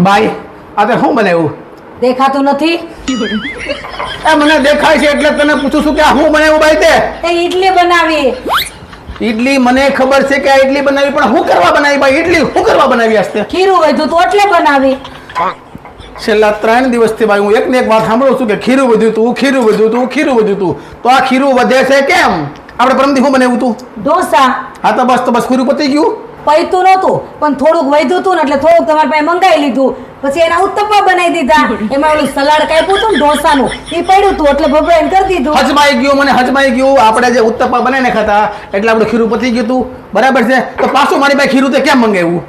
બાઈ આ તે શું બનાવ્યું? દેખાતું નથી? એ મને દેખાય છે એટલે તને પૂછું છું કે આ શું બનાવ્યું બાઈ તે? એ ઈડલી બનાવી. ઈડલી મને ખબર છે કે આ ઈડલી બનાવી, પણ શું કરવા બનાવી બાઈ? ઈડલી શું કરવા બનાવી આસ્તે? ખીરું વધ્યું તો એટલે બનાવી. છેલ્લા 3 દિવસથી બાઈ હું એકને એક વાત સાંભળું છું કે ખીરું વધ્યું તું, ખીરું વધ્યું તું, ખીરું વધ્યું તું. તો આ ખીરું વધે છે કેમ? આપણે પરમથી શું બનાવ્યું તું? ઢોસા. હા તો બસ ખીરું પતી ગયું. પૈતું નહોતું પણ થોડુંક વધ્યું હતું ને એટલે થોડુંક તમારી પાસે મંગાવી લીધું. પછી એના ઉત્તપા બનાવી દીધા. એમાં ઓલું સલાડ કાપ્યું હતું ને ઢોસાનું એ પડ્યું હતું એટલે ભભરાઈને કરી દીધું. હજમાઈ ગયું, મને હજમાઈ ગયું. આપણે જે ઉત્તપા બનાવીને ખાતા એટલે આપણે ખીરું પતી ગયું હતું, બરાબર છે. તો પાછું મારી પાસે ખીરું તે કેમ મંગાવ્યું?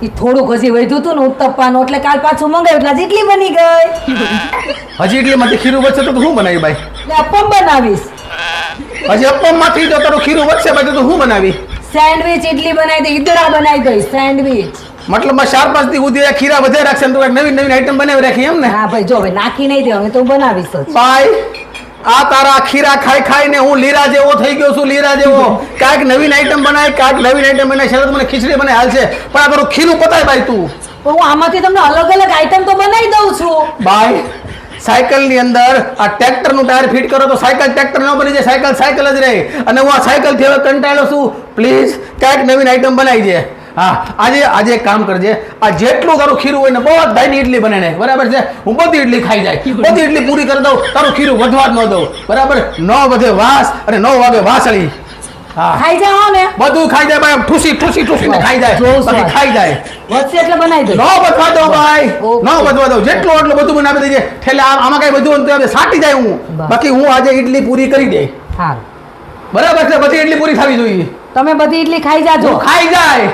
એ થોડુંક હજી વધ્યું હતું ને ઉત્તપાનું એટલે કાલ પાછું મંગાવ્યું એટલે જેટલી બની ગઈ. હજી એટલીમાંથી ખીરું વધશે તો શું બનાવી બાઈ? એટલે અપમ બનાવીશ. હજી અપમમાંથી જો તારું ખીરું વધશે બાઈ તો શું બનાવી? સેન્ડવિચ ઇડલી બનાવી દે, ઈદડા બનાવી દઈ. સેન્ડવિચ મતલબ 4-5 દી સુધી ખીરા વધે રાખશે ને તો નવી નવી આઈટમ બનાવી રાખી એમ ને? હા ભાઈ જો હવે નાખી નહીં દે હવે તો હું બનાવીશ જ. બાઈ આ તારા ખીરા ખાઈ ખાઈને હું લીરા જેવો થઈ ગયો છું, લીરા જેવો. કાંઈક નવીન આઈટમ બનાય, કાંઈક નવીન આઈટમ બનાય. શરત મને ખીચડી બનાય હાલશે, પણ આ તારું ખીરું પતાય બાઈ તું. પણ હું આમાંથી તમને અલગ અલગ આઈટમ તો બનાવી દઉં છું. બાઈ સાયકલ ની અંદર આ ટ્રેક્ટર નું ટાયર ફિટ કરો તો સાયકલ ટ્રેક્ટર ન બની જાય, સાયકલ સાયકલ જ રહે. અને હું આ સાયકલ થી હવે કંટાળ્યો છું. પ્લીઝ કાંઈક નવીન આઈટમ બનાવી દે. હા આજે એક કામ કરજે, આ જેટલું તારું ખીરું હોય ને બધાની ઈડલી બનાવીને, બરાબર છે. હું બધી ઈડલી ખાઈ જાય, બધી ઈડલી પૂરી કરી દઉં, તારું ખીરું વધવા જ ન દઉં, બરાબર. 9 વધે વાસ અને 9 વાગે વાસળી. હા ખાઈ જાઓ ને, બધું ખાઈ જાય ભાઈ, ઠૂસી ખાઈ જાય, બાકી ખાઈ જાય. વધશે એટલે બનાવી દઉં. ન વધવા દઉં ભાઈ, ન વધવા દઉં. જેટલું એટલું બધું બનાવી દેજે. ઠેલે આમાં કઈ બધું સાટી જાય હું, બાકી હું આજે ઈડલી પૂરી કરી દે. હા બરાબર છે, બધી ઈડલી પૂરી થવી જોઈએ. તમે બધી ઇડલી ખાઈ જાજો. ખાઈ જાય.